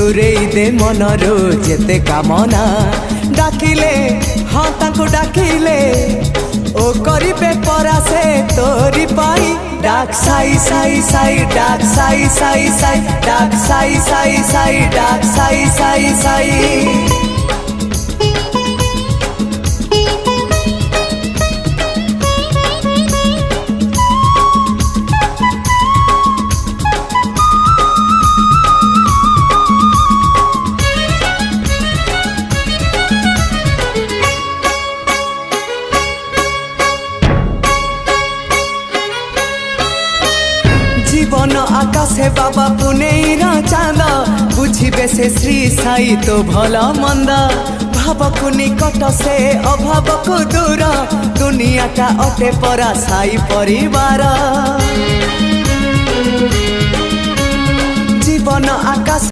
दूरे दे मनरो जेते कामना डाकिले हाँ ताको डाकिले ओ करिबे परासे तोरी पाई डाक साई साई साई डाक साई साई साई डाक साई साई साई डाक साई साई साई। जीवन आकाशे बाबा पुनेर चांद बुझे से श्री साई तो भल मंद भाव को निकट से अभाव को दूर दुनियाटा अटे परा साई परिवार जीवन आकाश